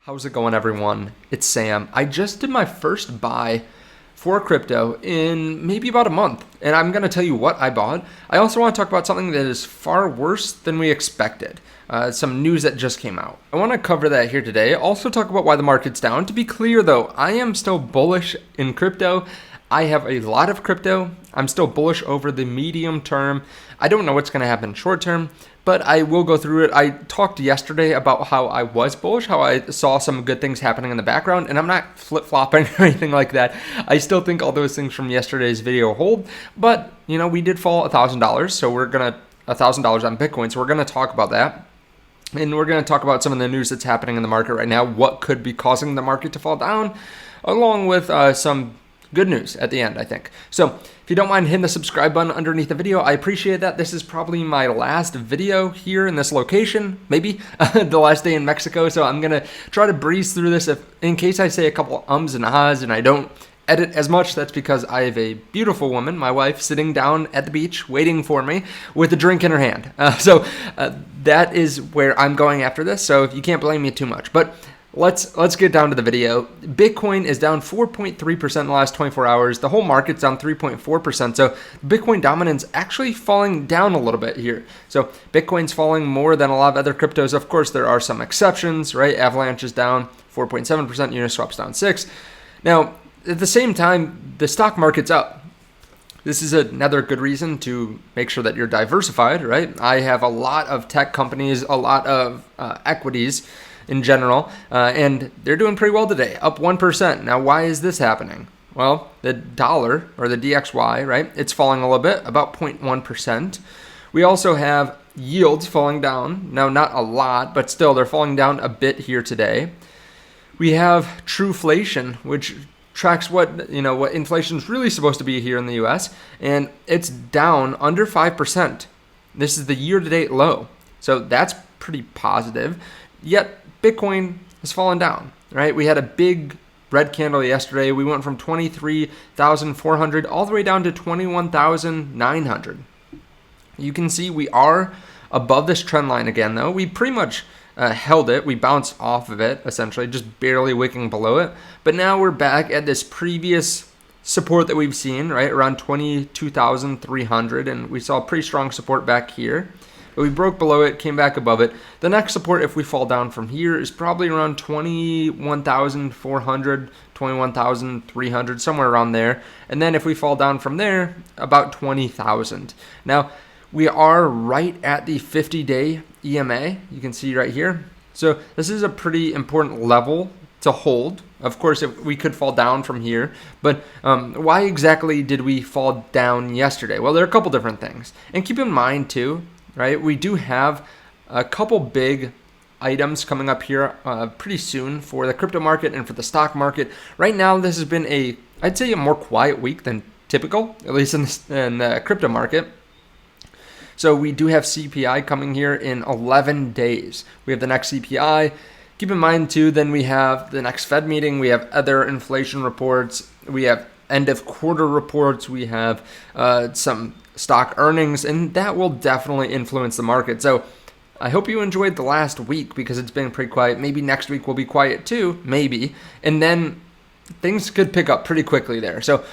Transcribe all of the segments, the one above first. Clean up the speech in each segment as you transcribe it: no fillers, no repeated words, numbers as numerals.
How's it going, everyone? It's Sam. I just did my first buy for crypto in maybe about a month, and I'm going to tell you what I bought. I also want to talk about something that is far worse than we expected. Some news that just came out. I want to cover that here today. Also talk about why the market's down. To be clear though, I am still bullish in crypto. I have a lot of crypto. I'm still bullish over the medium term. I don't know what's going to happen short term, but I will go through it. I talked yesterday about how I was bullish, how I saw some good things happening in the background, and I'm not flip-flopping or anything like that. I still think all those things from yesterday's video hold, but we did fall $1,000, so we're going to $1,000 on Bitcoin, so we're going to talk about that. And we're going to talk about some of the news that's happening in the market right now, what could be causing the market to fall down, along with some good news at the end, I think. So if you don't mind hitting the subscribe button underneath the video, I appreciate that. This is probably my last video here in this location, maybe the last day in Mexico. So I'm going to try to breeze through this. In case I say a couple ums and ahs and I don't edit as much, that's because I have a beautiful woman, my wife, sitting down at the beach waiting for me with a drink in her hand. So that is where I'm going after this. So you can't blame me too much. But Let's get down to the video. Bitcoin is down 4.3% in the last 24 hours. The whole market's down 3.4%. So Bitcoin dominance actually falling down a little bit here. So Bitcoin's falling more than a lot of other cryptos. Of course, there are some exceptions, right? Avalanche is down 4.7%. Uniswap's down 6%. Now, at the same time, the stock market's up. This is another good reason to make sure that you're diversified, right? I have a lot of tech companies, a lot of equities in general, and they're doing pretty well today, up 1%. Now, why is this happening? Well, the dollar, or the DXY, right, it's falling a little bit, about 0.1%. We also have yields falling down. Now, not a lot, but still, they're falling down a bit here today. We have Trueflation, which tracks what inflation is really supposed to be here in the U.S., and it's down under 5%. This is the year-to-date low, so that's pretty positive. Yet Bitcoin has fallen down, right? We had a big red candle yesterday. We went from 23,400 all the way down to 21,900. You can see we are above this trend line again, though. We pretty much held it. We bounced off of it, essentially, just barely wicking below it. But now we're back at this previous support that we've seen, right, around 22,300, and we saw pretty strong support back here. But we broke below it, came back above it. The next support, if we fall down from here, is probably around 21,400, 21,300, somewhere around there. And then if we fall down from there, about 20,000. Now, we are right at the 50-day EMA. You can see right here. So this is a pretty important level to hold. Of course, we could fall down from here, but why exactly did we fall down yesterday? Well, there are a couple different things. And keep in mind, too, right, we do have a couple big items coming up here pretty soon for the crypto market and for the stock market. Right now, this has been I'd say a more quiet week than typical, at least in the crypto market. So we do have CPI coming here in 11 days. We have the next CPI. Keep in mind, too, then we have the next Fed meeting. We have other inflation reports. We have end of quarter reports. We have some stock earnings, and that will definitely influence the market. So I hope you enjoyed the last week because it's been pretty quiet. Maybe next week will be quiet too, maybe. And then things could pick up pretty quickly there. So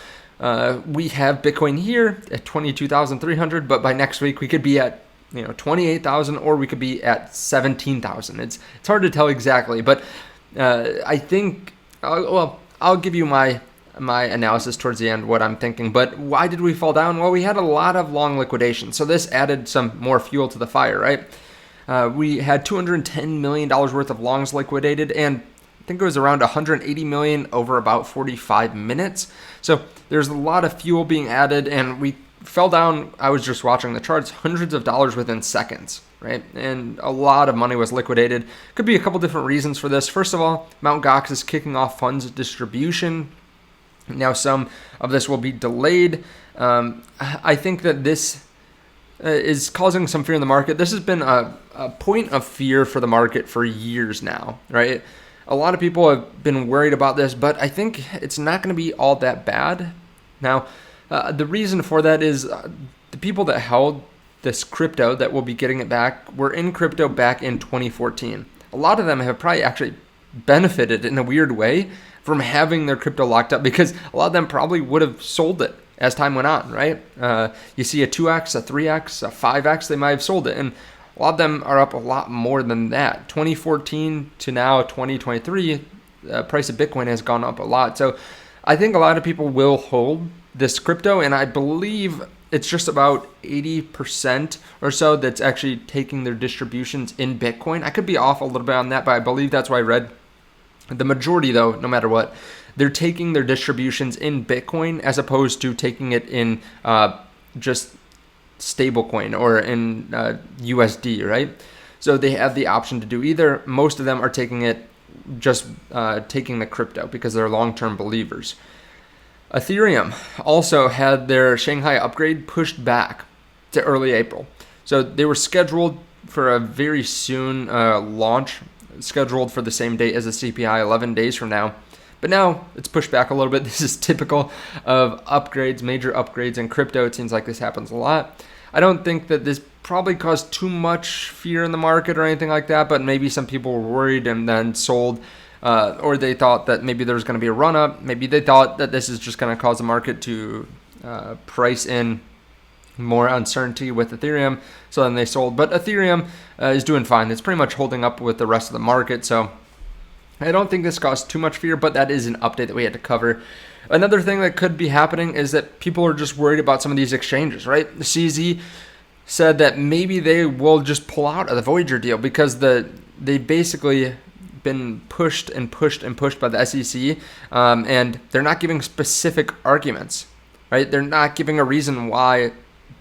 we have Bitcoin here at 22,300, but by next week we could be at 28,000, or we could be at 17,000. It's hard to tell exactly, but I think I'll give you my analysis towards the end, what I'm thinking. But why did we fall down? Well, we had a lot of long liquidation, so this added some more fuel to the fire, right? We had $210 million worth of longs liquidated, and I think it was around 180 million over about 45 minutes. So there's a lot of fuel being added, and we fell down. I was just watching the charts, hundreds of dollars within seconds, right? And a lot of money was liquidated. Could be a couple different reasons for this. First of all, Mt. Gox is kicking off funds distribution. Now, some of this will be delayed. I think that this is causing some fear in the market. This has been a point of fear for the market for years now, right? A lot of people have been worried about this, but I think it's not going to be all that bad. Now, the reason for that is the people that held this crypto that will be getting it back were in crypto back in 2014. A lot of them have probably actually benefited in a weird way from having their crypto locked up, because a lot of them probably would have sold it as time went on, right? You see a 2x, a 3x, a 5x, they might have sold it. And a lot of them are up a lot more than that. 2014 to now 2023, the price of Bitcoin has gone up a lot. So I think a lot of people will hold this crypto, and I believe it's just about 80% or so that's actually taking their distributions in Bitcoin. I could be off a little bit on that, but I believe that's what I read. The majority, though, no matter what, they're taking their distributions in Bitcoin as opposed to taking it in just stablecoin or in USD, right? So they have the option to do either. Most of them are taking it just taking the crypto because they're long-term believers. Ethereum also had their Shanghai upgrade pushed back to early April. So they were scheduled for a very soon launch, scheduled for the same date as the CPI, 11 days from now. But now it's pushed back a little bit. This is typical of upgrades, major upgrades in crypto. It seems like this happens a lot. I don't think that this probably caused too much fear in the market or anything like that, but maybe some people were worried and then sold, or they thought that maybe there was going to be a run-up. Maybe they thought that this is just going to cause the market to price in more uncertainty with Ethereum, so then they sold. But Ethereum is doing fine. It's pretty much holding up with the rest of the market, so I don't think this caused too much fear, but that is an update that we had to cover. Another thing that could be happening is that people are just worried about some of these exchanges, right? The CZ said that maybe they will just pull out of the Voyager deal because they've basically been pushed and pushed and pushed by the SEC, and they're not giving specific arguments, right? They're not giving a reason why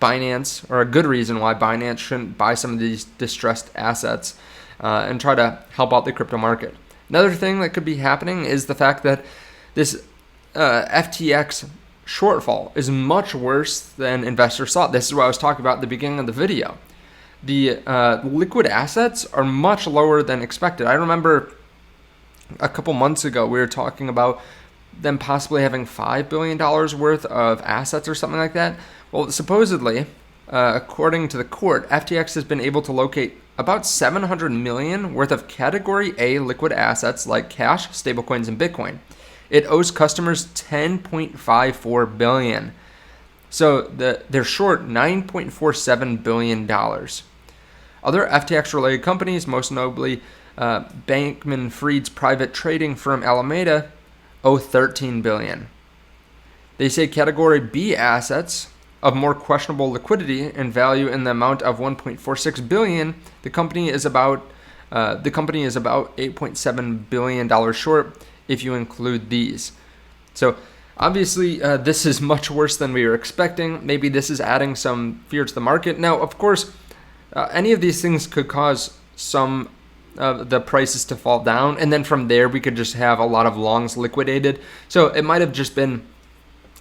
Binance, or a good reason why Binance shouldn't buy some of these distressed assets and try to help out the crypto market. Another thing that could be happening is the fact that this FTX shortfall is much worse than investors thought. This is what I was talking about at the beginning of the video. The liquid assets are much lower than expected. I remember a couple months ago we were talking about them possibly having $5 billion worth of assets or something like that. Well, supposedly, according to the court, FTX has been able to locate about $700 million worth of Category A liquid assets like cash, stablecoins, and Bitcoin. It owes customers $10.54 billion. So they're short $9.47 billion. Other FTX-related companies, most notably Bankman-Fried's private trading firm Alameda, owe $13 billion. They say Category B assets of more questionable liquidity and value in the amount of $1.46 billion. The company is about $8.7 billion short if you include these. So obviously, this is much worse than we were expecting. Maybe this is adding some fear to the market. Now, of course, any of these things could cause some of the prices to fall down, and then from there we could just have a lot of longs liquidated. So it might have just been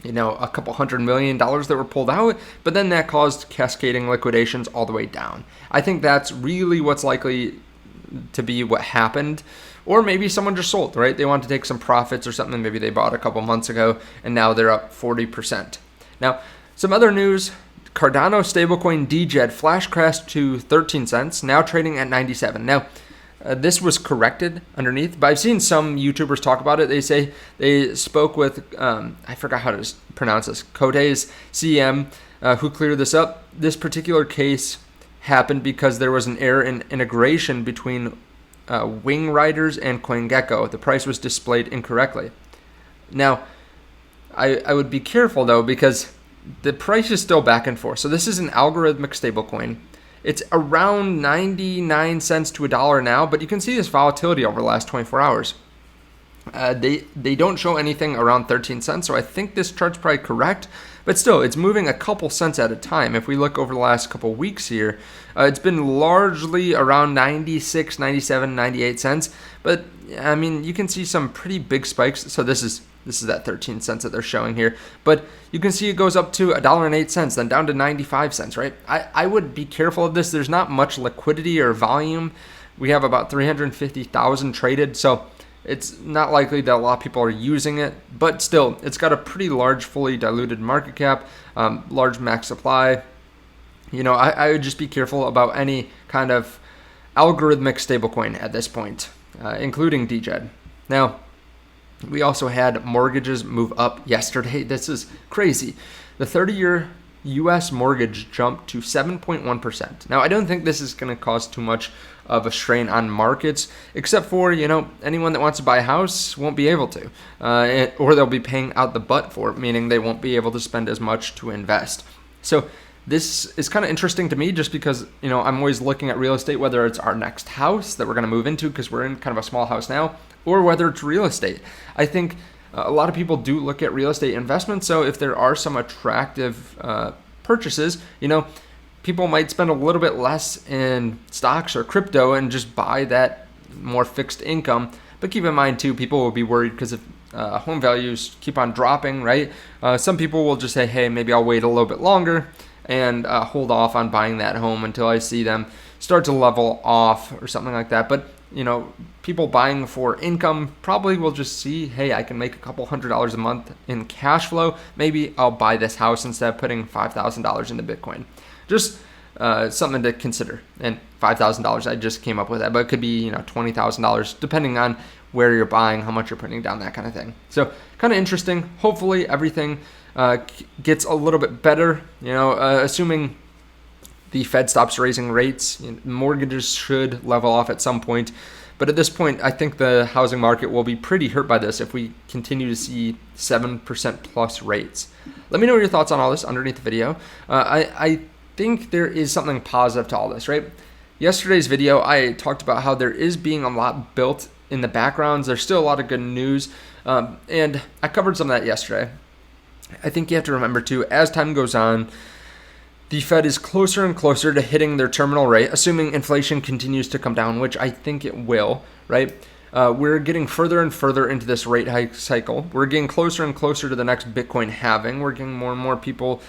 a couple $100 million that were pulled out, but then that caused cascading liquidations all the way down. I think that's really what's likely to be what happened. Or maybe someone just sold, right? They wanted to take some profits or something. Maybe they bought a couple months ago and now they're up 40%. Now, some other news. Cardano stablecoin DJED flash crashed to 13 cents, now trading at 97. Now, this was corrected underneath, but I've seen some YouTubers talk about it. They say they spoke with, I forgot how to pronounce this, Cote's CM, who cleared this up. This particular case happened because there was an error in integration between Wing Riders and CoinGecko. The price was displayed incorrectly. Now, I would be careful though, because the price is still back and forth. So this is an algorithmic stablecoin. It's around 99 cents to $1 now, but you can see this volatility over the last 24 hours. They don't show anything around 13 cents, so I think this chart's probably correct. But still, it's moving a couple cents at a time. If we look over the last couple weeks here, it's been largely around 96, 97, 98 cents. But, I mean, you can see some pretty big spikes. So this is that 13 cents that they're showing here. But you can see it goes up to $1.08, then down to 95 cents, right? I would be careful of this. There's not much liquidity or volume. We have about 350,000 traded, so it's not likely that a lot of people are using it, but still, it's got a pretty large, fully diluted market cap, large max supply. I would just be careful about any kind of algorithmic stablecoin at this point. including DJED. Now, we also had mortgages move up yesterday. This is crazy. The 30-year U.S. mortgage jumped to 7.1%. Now, I don't think this is going to cause too much of a strain on markets, except for, anyone that wants to buy a house won't be able to, or they'll be paying out the butt for it, meaning they won't be able to spend as much to invest. So this is kind of interesting to me just because, I'm always looking at real estate, whether it's our next house that we're going to move into because we're in kind of a small house now, or whether it's real estate. I think a lot of people do look at real estate investments. So if there are some attractive purchases, people might spend a little bit less in stocks or crypto and just buy that more fixed income. But keep in mind too, people will be worried because if home values keep on dropping, right? Some people will just say, hey, maybe I'll wait a little bit longer and hold off on buying that home until I see them start to level off or something like that. But people buying for income probably will just see, hey, I can make a couple $100 a month in cash flow. Maybe I'll buy this house instead of putting $5,000 into Bitcoin. Just something to consider. And $5,000, I just came up with that, but it could be $20,000 depending on where you're buying, how much you're putting down, that kind of thing. So kind of interesting. Hopefully everything gets a little bit better. Assuming the Fed stops raising rates, mortgages should level off at some point. But at this point, I think the housing market will be pretty hurt by this if we continue to see 7% plus rates. Let me know your thoughts on all this underneath the video. I think there is something positive to all this, right? Yesterday's video, I talked about how there is being a lot built in the backgrounds. There's still a lot of good news. And I covered some of that yesterday. I think you have to remember too, as time goes on, the Fed is closer and closer to hitting their terminal rate, assuming inflation continues to come down, which I think it will, right? We're getting further and further into this rate hike cycle. We're getting closer and closer to the next Bitcoin halving. We're getting more and more people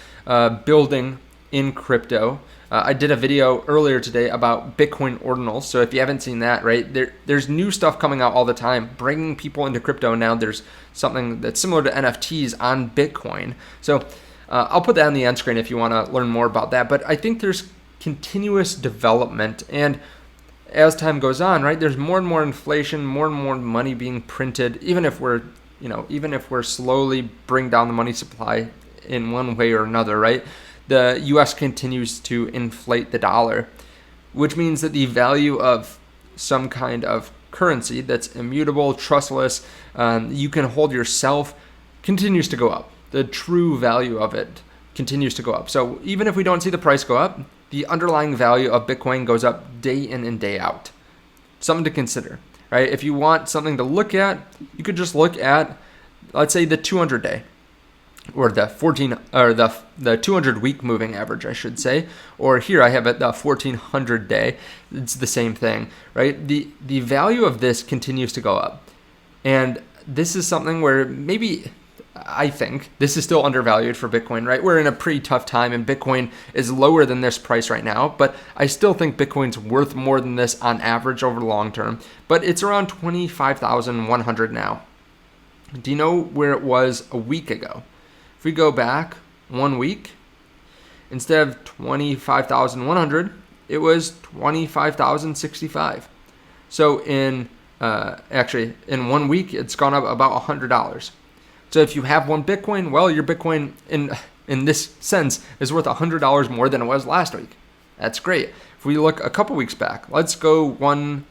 building in crypto. I did a video earlier today about Bitcoin ordinals. So if you haven't seen that, right, there's new stuff coming out all the time, bringing people into crypto. Now there's something that's similar to NFTs on Bitcoin. So I'll put that on the end screen if you want to learn more about that. But I think there's continuous development. And as time goes on, right, there's more and more inflation, more and more money being printed, even if we're slowly bring down the money supply in one way or another, right? The US continues to inflate the dollar, which means that the value of some kind of currency that's immutable, trustless, you can hold yourself, continues to go up. The true value of it continues to go up. So even if we don't see the price go up, the underlying value of Bitcoin goes up day in and day out. Something to consider, right? If you want something to look at, you could just look at, let's say, the 200 day or the 200 week moving average, I should say. Or here I have it, the 1400 day. It's the same thing, right? The value of this continues to go up. And this is something where maybe I think this is still undervalued for Bitcoin, right? We're in a pretty tough time and Bitcoin is lower than this price right now, but I still think Bitcoin's worth more than this on average over the long term, but it's around 25,100 now. Do you know where it was a week ago? If we go back 1 week, instead of 25,100, it was 25,065. So in 1 week, it's gone up about $100. So if you have one Bitcoin, well, your Bitcoin in this sense is worth $100 more than it was last week. That's great. If we look a couple weeks back, let's go 2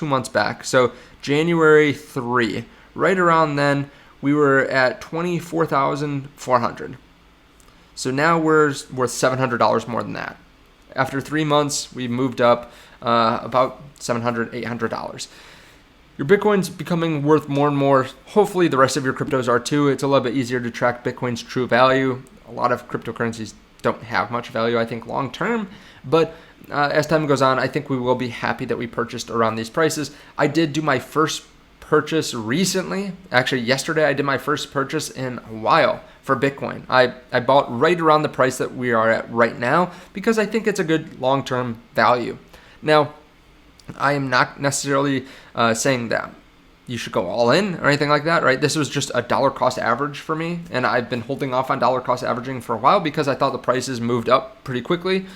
months back. So January 3, right around then, we were at 24,400. So now we're worth $700 more than that. After 3 months, we moved up about $700, $800. Your Bitcoin's becoming worth more and more. Hopefully the rest of your cryptos are too. It's a little bit easier to track Bitcoin's true value. A lot of cryptocurrencies don't have much value, I think, long term. But as time goes on, I think we will be happy that we purchased around these prices. I did do my first purchase recently. Actually, yesterday I did my first purchase in a while for Bitcoin. I bought right around the price that we are at right now because I think it's a good long-term value. Now, I am not necessarily saying that you should go all in or anything like that, right? This was just a dollar cost average for me, and I've been holding off on dollar cost averaging for a while because I thought the prices moved up pretty quickly.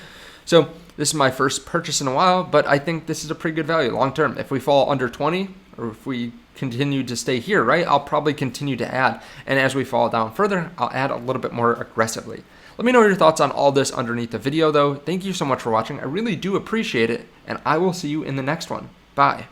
So this is my first purchase in a while, but I think this is a pretty good value long term. If we fall under 20, or if we continue to stay here, right, I'll probably continue to add. And as we fall down further, I'll add a little bit more aggressively. Let me know your thoughts on all this underneath the video, though. Thank you so much for watching. I really do appreciate it, and I will see you in the next one. Bye.